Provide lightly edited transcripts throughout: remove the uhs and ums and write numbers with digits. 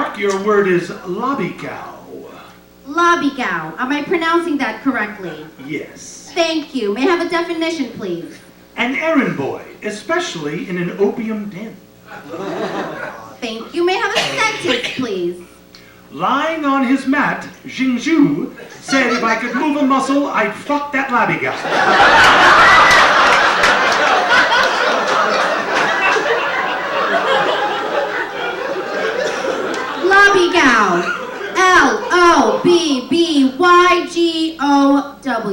Mark, your word is lobbycow. Lobbycow. Am I pronouncing that correctly? Yes. Thank you. May I have a definition, please? An errand boy, especially in an opium den. Thank you. May I have a sentence, please? Lying on his mat, Jingzhu said if I could move a muscle, I'd fuck that lobbycow. Lobbygow.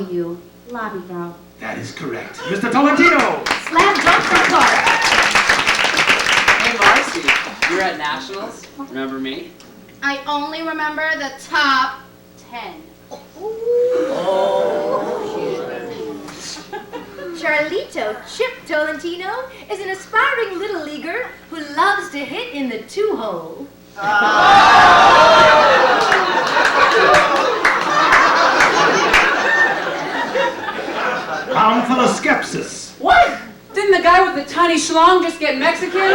Lobbygow. Lobbygow. That is correct. Mr. Tolentino. Slam dunk for Clark. Hey, Marcy, you were at Nationals. Remember me? I only remember the top 10. Charlito Chip Tolentino is an aspiring little leaguer who loves to hit in the 2-hole. I'm full of skepsis. What? Didn't the guy with the tiny schlong just get Mexican? And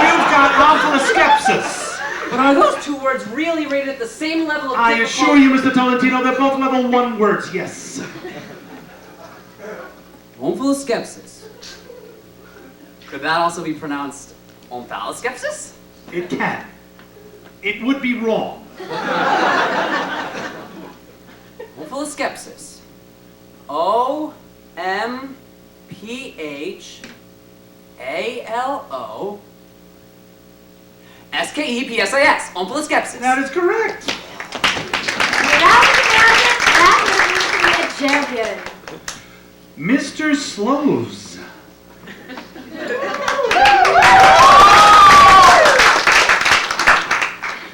you've got I'm full of skepsis. But are those two words really rated at the same level of I difficulty? assure you, Mr. Tolentino, they're both level 1 words, yes. Full of skepsis. Could that also be pronounced skepsis? It can. It would be wrong. Full of skepsis. OMPHALOSKEPSIS. Full of skepsis. That is correct. That was a champion. Mr. Slows.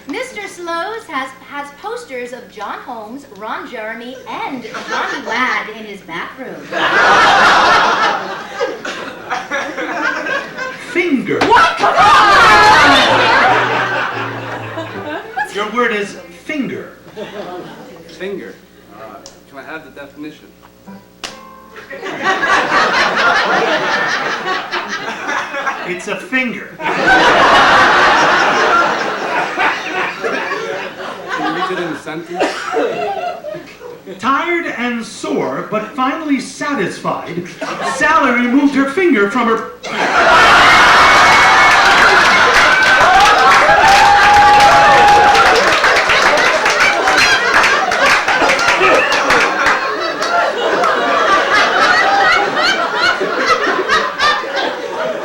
Mr. Slows has posters of John Holmes, Ron Jeremy, and Johnny Wad in his bathroom. Finger. What? Come on! Your word is finger. Finger. Can I have the definition? It's a finger. Can you use it in a sentence? Tired and sore, but finally satisfied, Sally removed her finger from her...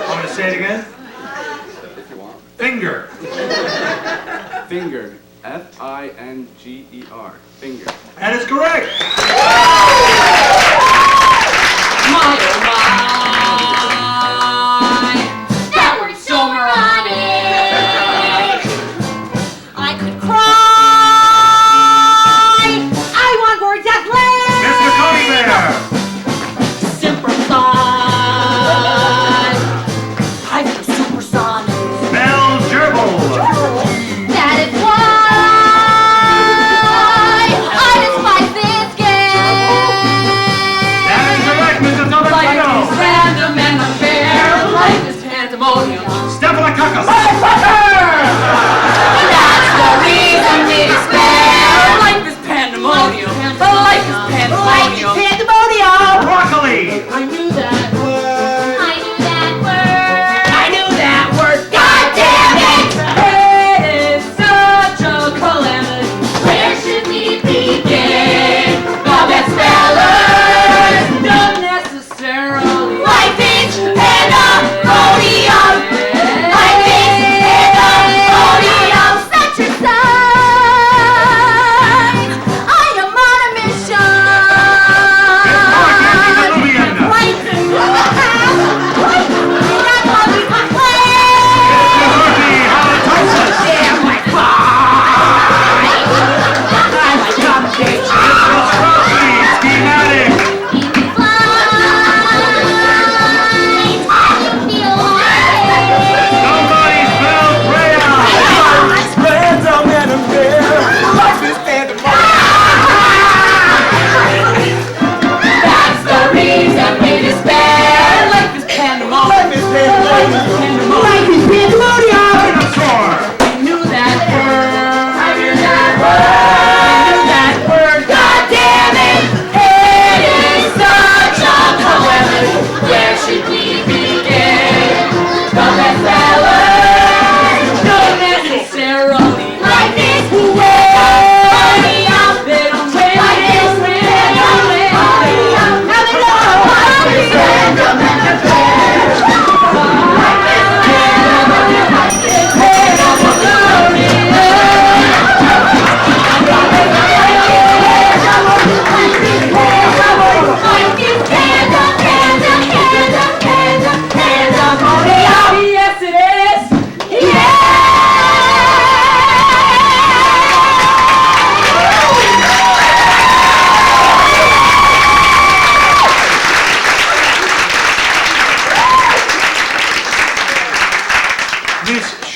Want me to say it again? If you want. Finger. Finger. F-I-N-G-E-R. Finger. That is correct. My, oh my. That word's so moronic. I could cry. I want words that play. Mr. Coney Bear. Sympathize. I feel supersonic. Bell Gerbil. That is why I despise this game.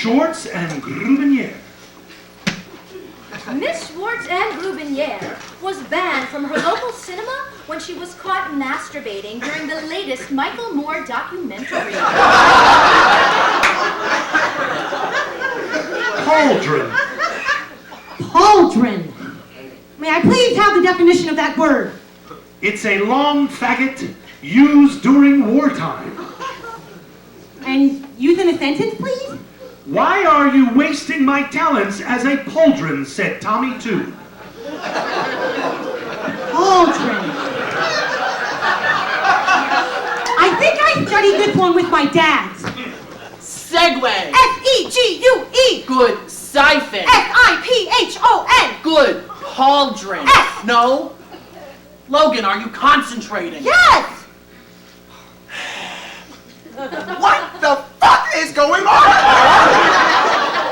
Schwartz and Grubinier. Miss Schwartz and Grubinier was banned from her local cinema when she was caught masturbating during the latest Michael Moore documentary. Cauldron. Pauldron. May I please have the definition of that word? It's a long faggot used during wartime. And use in a sentence, please? Why are you wasting my talents as a pauldron, said Tommy 2. Pauldron. I think I studied this one with my dad. Segway. F-E-G-U-E. Good. Siphon. F-I-P-H-O-N. Good. Pauldron. F. No. Logan, are you concentrating? Yes! What the fuck is going on?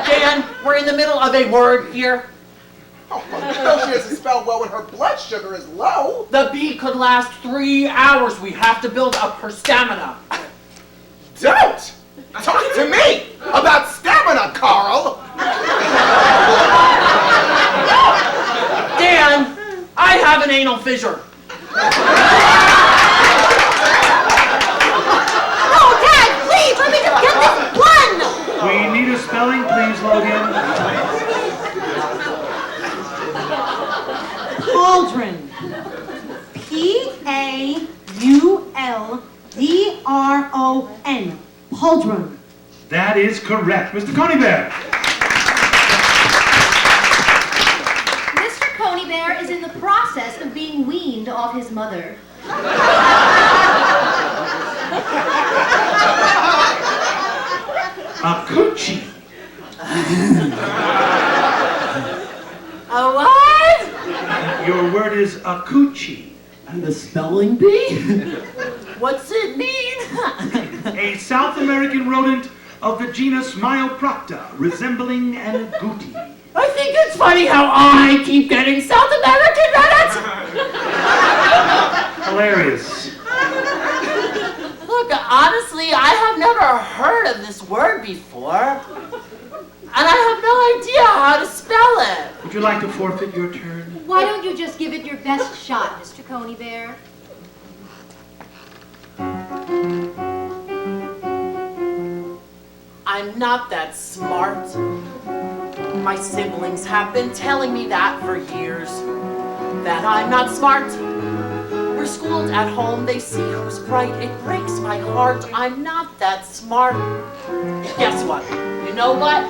Dan, we're in the middle of a word here. Oh, you know she doesn't spell well when her blood sugar is low. The beat could last 3 hours. We have to build up her stamina. Don't talk to me about stamina, Carl. Dan, I have an anal fissure. Oh, Dad, please, let me just get this one! We need a spelling, please, Logan. Pauldron. P-A-U-L-D-R-O-N. Pauldron. That is correct. Mr. Coneybear. Mr. Coneybear is in the process of being weaned off his mother. A coochie. A what? Your word is a coochie. And the spelling bee? What's it mean? A South American rodent of the genus Myoprocta, resembling an agouti. I think it's funny how I keep getting South American rodents. Hilarious. Look, honestly, I have never heard of this word before. And I have no idea how to spell it. Would you like to forfeit your turn? Why don't you just give it your best shot, Mr. Coneybear? I'm not that smart. My siblings have been telling me that for years. That I'm not smart. We're schooled at home, they see who's bright. It breaks my heart, I'm not that smart. Guess what? You know what?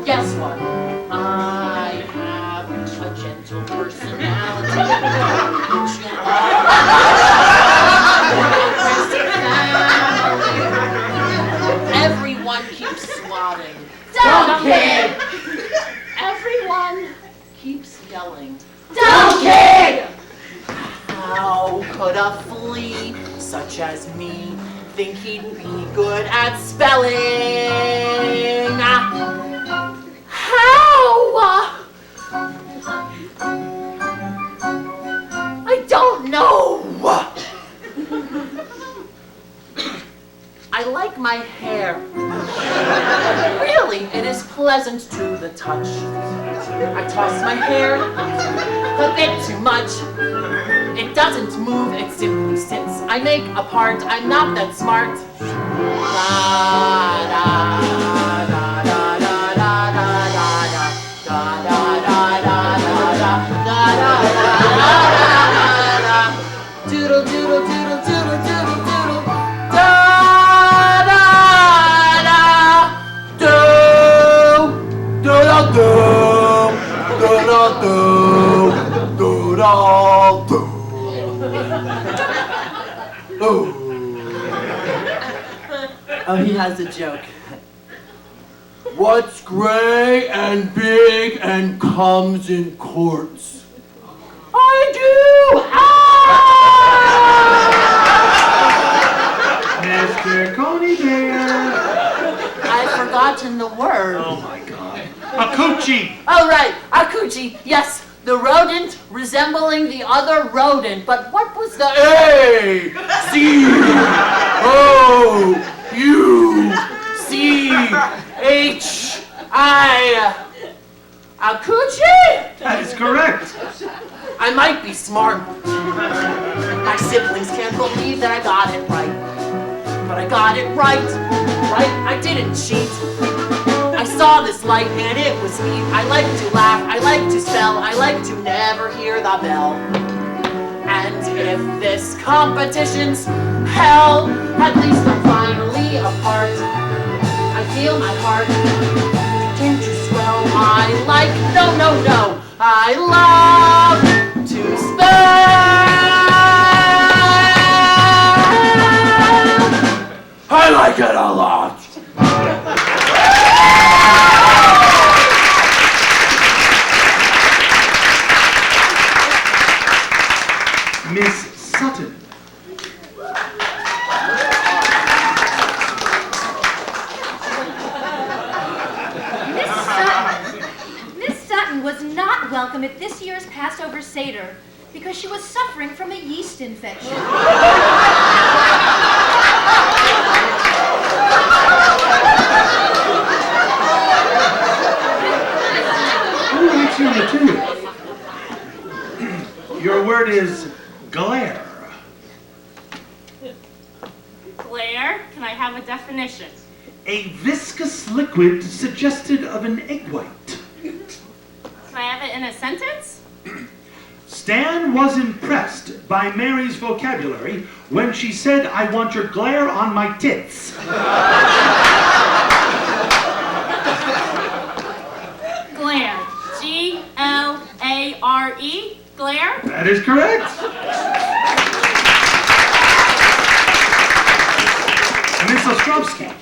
Guess what? I have a gentle personality. Everyone keeps swatting. Don't kid! Everyone keeps yelling. Don't kid! How could a flea such as me think he'd be good at spelling? How? I don't know. I like my hair. Really, it is pleasant to the touch. I toss my hair a bit too much. It doesn't move, it simply sits. I make a part, I'm not that smart. Doodle doodle doodle doodle doodle doodle da da da do do do do do do do. Oh, he has a joke. What's gray and big and comes in quarts? I do! Mr. Coneybear. I've forgotten the word. Oh my God. A coochie. Oh, right, Akuchi. Yes, the rodent resembling the other rodent. But what was the A, C, O, U, C, H, might be smart. My siblings can't believe that I got it right. But I got it right, I didn't cheat. I saw this light and it was neat. I like to laugh, I like to spell, I like to never hear the bell. And if this competition's hell, at least I'm finally apart. I feel my heart begin to swell. I like, no, I love to spell. I like it a lot. Miss Sutton. Miss Sutton was not welcome at this year's Passover Seder because she was suffering from a yeast infection. Oh, that's your material. Your word is glare. Glare? Can I have a definition? A viscous liquid suggested of an egg white. Can I have it in a sentence? Stan was impressed by Mary's vocabulary when she said, "I want your glare on my tits." Glare. G-L-A-R-E? Glare? That is correct. Miss Ostrovsky.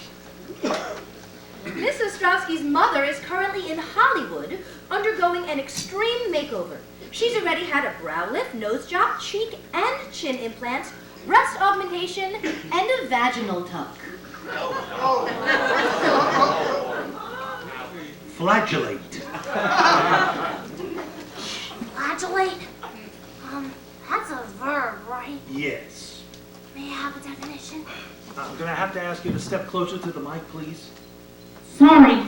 Miss Ostrowski's mother is currently in Hollywood undergoing an extreme makeover. She's already had a brow lift, nose job, cheek and chin implants, breast augmentation, and a vaginal tuck. Flagellate. Flagellate? That's a verb, right? Yes. May I have a definition? I'm going to have to ask you to step closer to the mic, please. Sorry.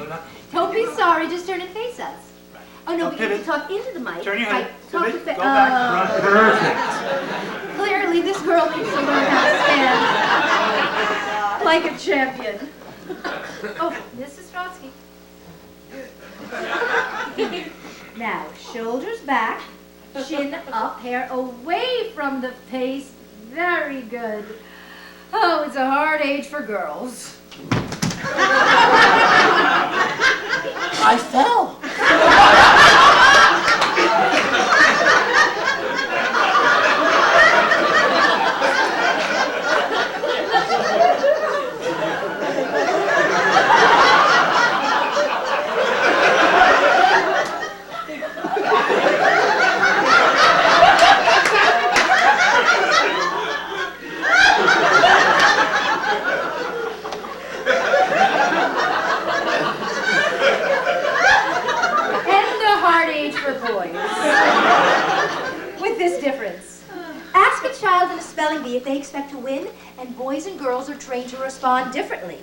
Don't be sorry, just turn and face us. Oh no, Oh, but you have to pivot. talk into the mic. Turn your head. Talk Pivot. to Go back. Perfect. Clearly, this girl needs to learn how to stand like a champion. Oh, Mrs. Stronsky. Now, shoulders back, chin up, hair away from the face. Very good. Oh, it's a hard age for girls. I fell. With this difference. Ask a child in a spelling bee if they expect to win, and boys and girls are trained to respond differently.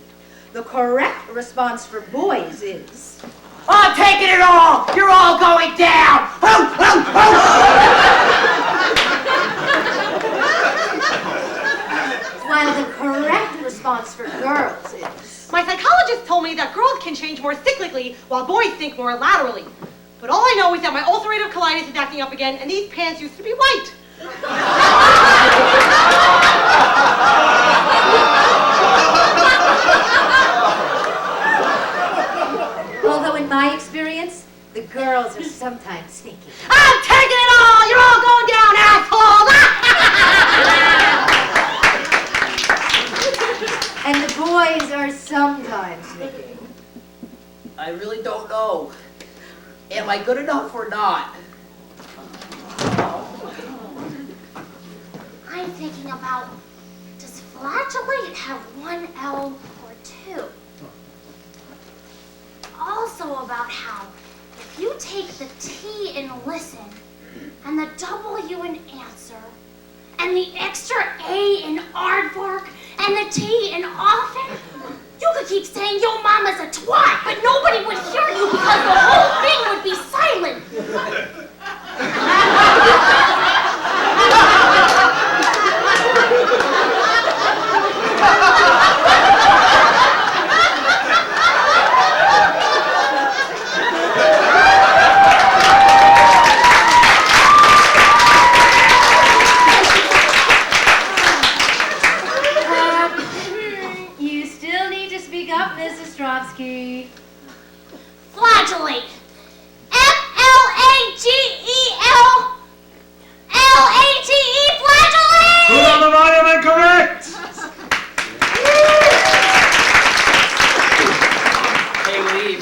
The correct response for boys is... I'm taking it all! You're all going down! While the correct response for girls is... My psychologist told me that girls can change more cyclically while boys think more laterally. But all I know is that my ulcerative colitis is acting up again, and these pants used to be white. Although in my experience, the girls are sometimes sneaky. I'm taking it all! You're all going down, asshole! And the boys are sometimes sneaky. I really don't know. Am I good enough or not? I'm thinking about, does flagellate have one L or two? Also about how, if you take the T in listen, and the W in answer, and the extra A in aardvark, and the T in often, you could keep saying, yo mama's a twat, but nobody would hear you because the whole thing would be silent. Miss Ostrovsky. Flagellate. Flagellate. Put on the volume and correct! Hey, Lee,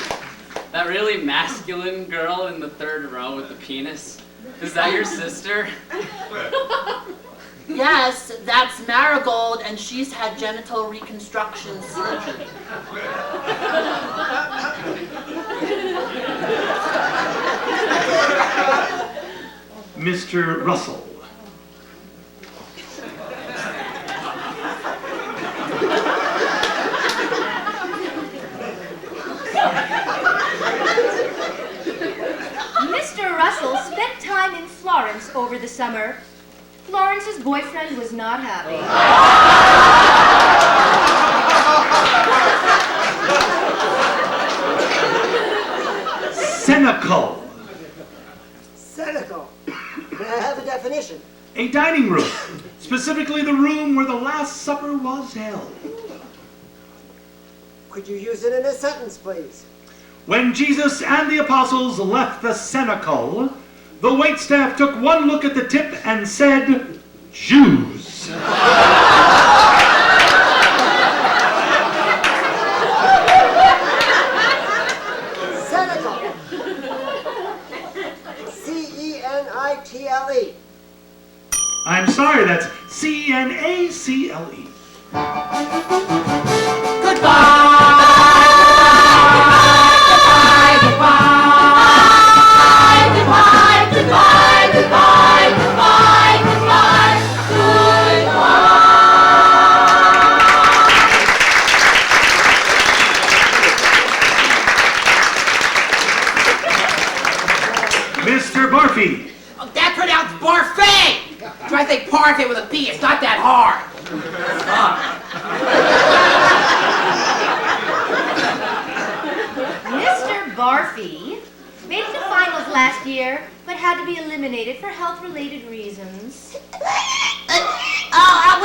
that really masculine girl in the third row with the penis, is that your sister? Yes, that's Marigold, and she's had genital reconstruction surgery. Mr. Russell. Mr. Russell spent time in Florence over the summer. Florence's boyfriend was not happy. Cynical. Cynical. May I have a definition? A dining room, specifically the room where the Last Supper was held. Could you use it in a sentence, please? When Jesus and the apostles left the cenacle, the waitstaff took one look at the tip and said, Jews. Cynical. C-E-N-I-T-L-E. I'm sorry, that's C-N-A-C-L-E. Mr. Barfy. Oh, that's pronounced Barfay! Try to say parfait with a B, it's not that hard. Mr. Barfy made it to finals last year, but had to be eliminated for health-related reasons. Were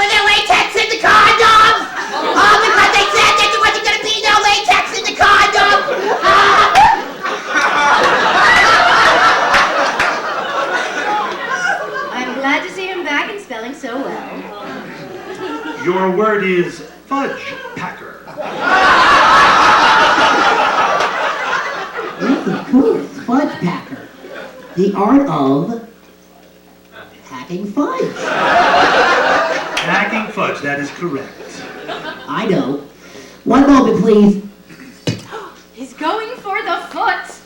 there latex in the condoms? Oh, because they said that there wasn't going to be no latex in the condoms! I'm glad to see him back and spelling so well. Your word is fudge packer. Yes, of course, fudge packer. The art of packing fudge. Packing fudge, that is correct. I know. One moment, please. He's going for the foot.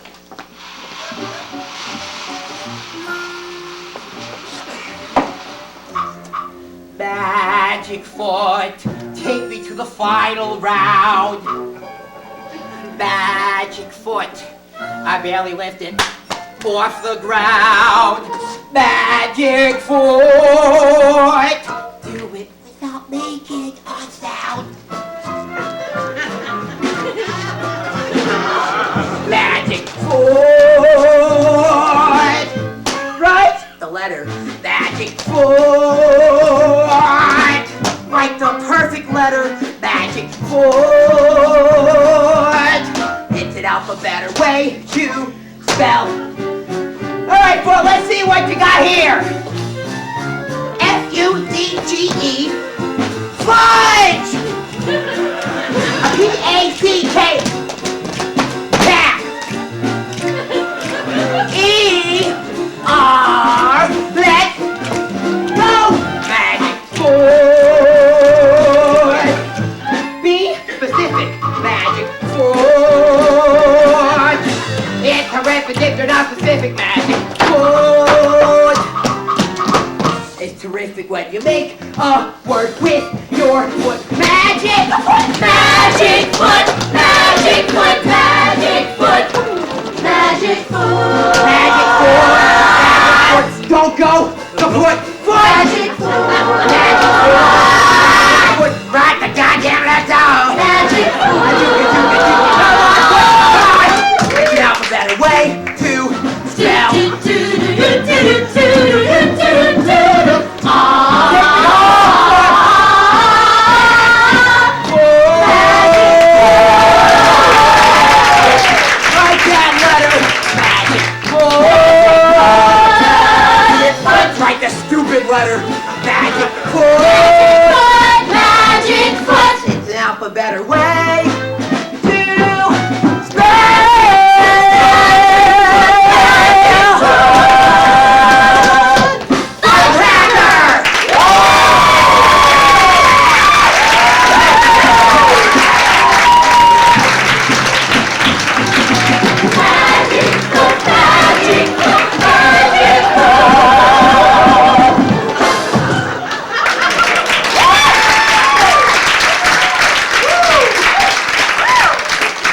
Magic foot, take me to the final round. Magic foot, I barely lifted off the ground. Magic foot, do it without making a sound. Magic foot, right? The letter magic foot, write the perfect letter magic foot. It's an alphabet way to spell. All right, well, let's see what you got here. F-U-D-G-E, fudge. A P-A-C-K, pack. E-R, let's go. Magic foot. Be specific, magic foot. It's terrific if you're not specific, magic foot. It's terrific when you make a word with your foot. Magic foot, magic foot, magic foot, magic foot, magic foot, magic foot. Don't go the foot, magic foot, magic foot. Right the goddamn left out. Magic foot. It's an alphabet way to spell. a better way to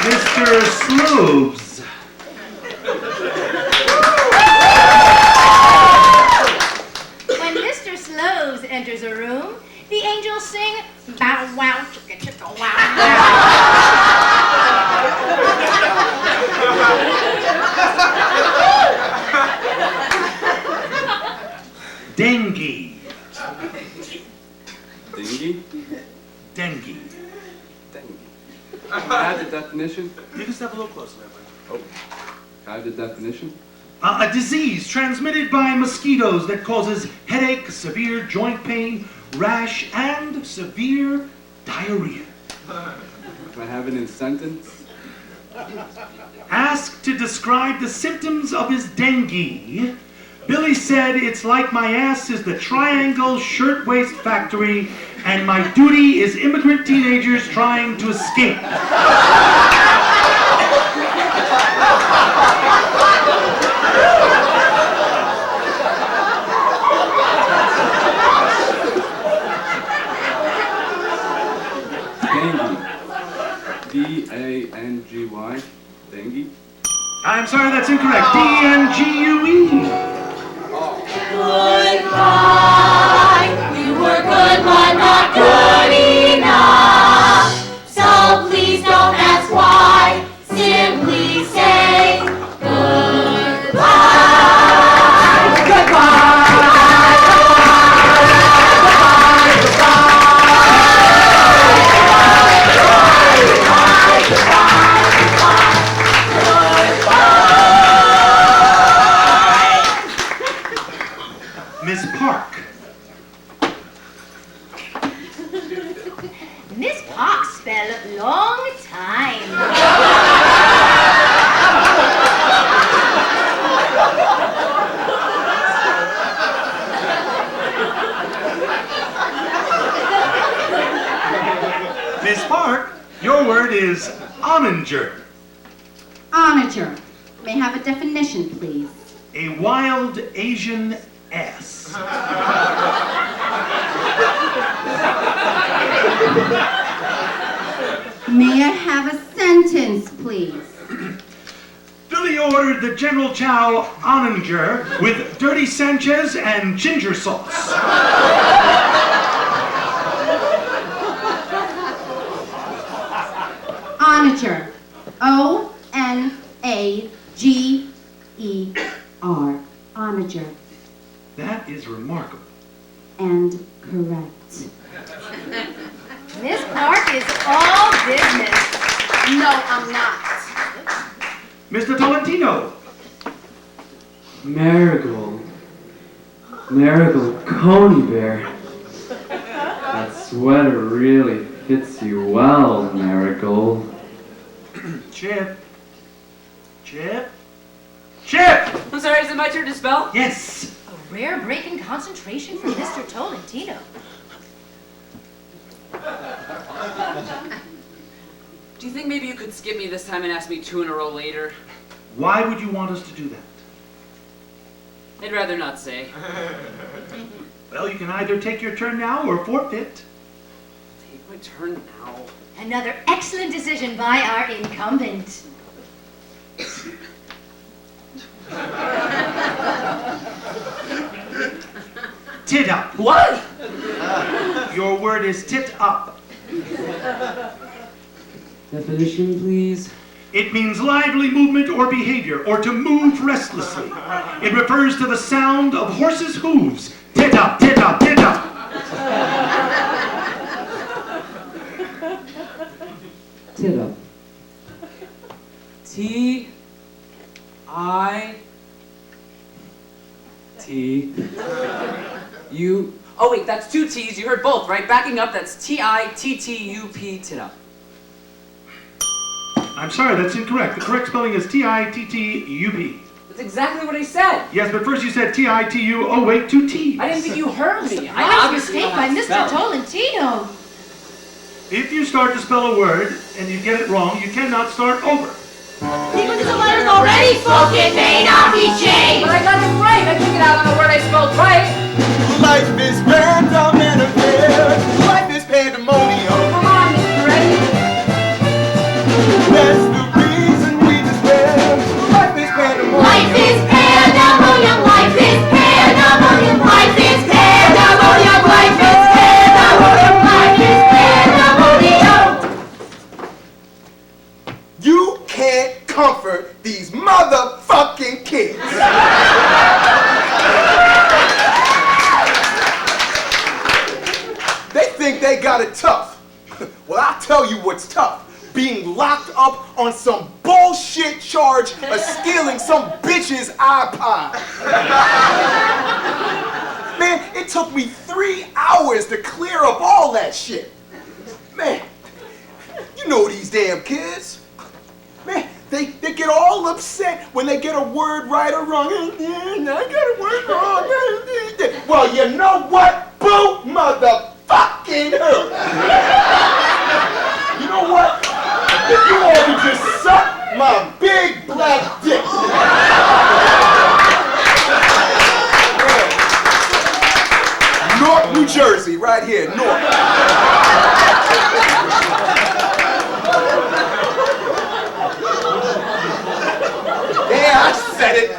Mr. Sloobs. When Mr. Sloves enters a room, the angels sing bow wow chicka chicka wow Dengue. Dingy? Dengue. Can I have the definition? You can step a little closer, Oh. Can I have the definition? A disease transmitted by mosquitoes that causes headache, severe joint pain, rash, and severe diarrhea. Can I have it in a sentence? Asked to describe the symptoms of his dengue, Billy said, "It's like my ass is the Triangle Shirtwaist Factory, and my duty is immigrant teenagers trying to escape." Dengue. D-A-N-G-Y. Dengue? I'm sorry, that's incorrect. D-N-G-U-E. Goodbye. You were good, but not good enough. So please don't ask why. Simply say goodbye. Goodbye. Miss Park. Miss Park spell long time. Miss Park, your word is onager. Onager. May I have a definition, please? A wild Asian ass. May I have a sentence, please? Billy ordered the General Chow onager with dirty Sanchez and ginger sauce. Onager. O-N-A-G-E-R. Onager. That is remarkable. And correct. Miss Park is all business. No, I'm not. Mr. Tolentino. Marigold. Marigold Coney Bear. That sweater really fits you well, Marigold. Chip. Chip. Chip! I'm sorry, is it my turn to spell? Yes. A rare break in concentration from Mr. Tolentino. Do you think maybe you could skip me this time and ask me 2 in a row later? Why would you want us to do that? I'd rather not say. Well, you can either take your turn now or forfeit. Take my turn now. Another excellent decision by our incumbent. Tit up. What? Your word is tit up. Definition, please. It means lively movement or behavior, or to move restlessly. It refers to the sound of horses' hooves. Tit up, tit up, tit up. Tit up. T-I-T. You. Oh wait, that's 2 T's. You heard both, right? Backing up, that's T-I-T-T-U-P, tit up. I'm sorry, that's incorrect. The correct spelling is T-I-T-T-U-P. That's exactly what I said. Yes, but first you said T-I-T-U, oh wait, 2 T's. I didn't think you heard me. I Nice obviously mistake know by how to Mr. spell. Tolentino. If you start to spell a word and you get it wrong, you cannot start over. Sequence of letters already spoken may not be changed. But I got it right. I took it out on the word I spelled right. Life is random and affair. Life is pandemonium. Come on, Mr. Ready. That's the reason we despair. Life is pandemonium. Life is pandemonium, life is pandemonium, life is pandemonium, life is pandemonium, life is pandemonium. You can't comfort these motherfucking kids. They think they got it tough. Well, I'll tell you what's tough. Being locked up on some bullshit charge of stealing some bitch's iPod. Man, it took me 3 hours to clear up all that shit. Man, you know these damn kids. Man, they get all upset when they get a word right or wrong. I got a word wrong. Well, you know what? Boo, motherfucking who. You know what? If you all would just suck my big black dick. North New Jersey, right here, North. Yeah, I said it.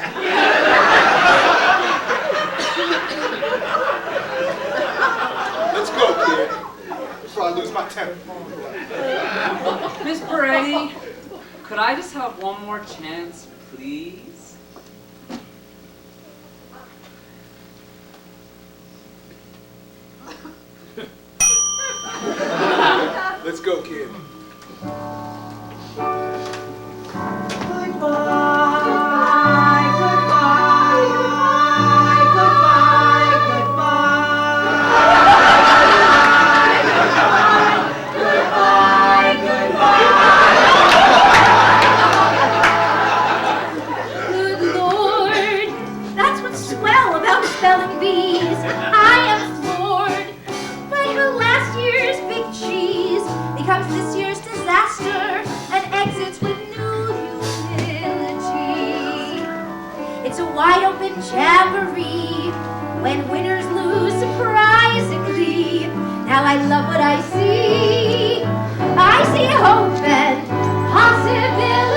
Let's go, kid. Before I lose my temper. Miss Peretti, could I just have one more chance, please? Let's go, kid. Good Lord, that's what's swell about spelling bees. I am floored by how last year's big cheese becomes this year's disaster and exits with new humility. It's a wide open jamboree when winners lose surprisingly. Now I love what I see. I see hope and possibility.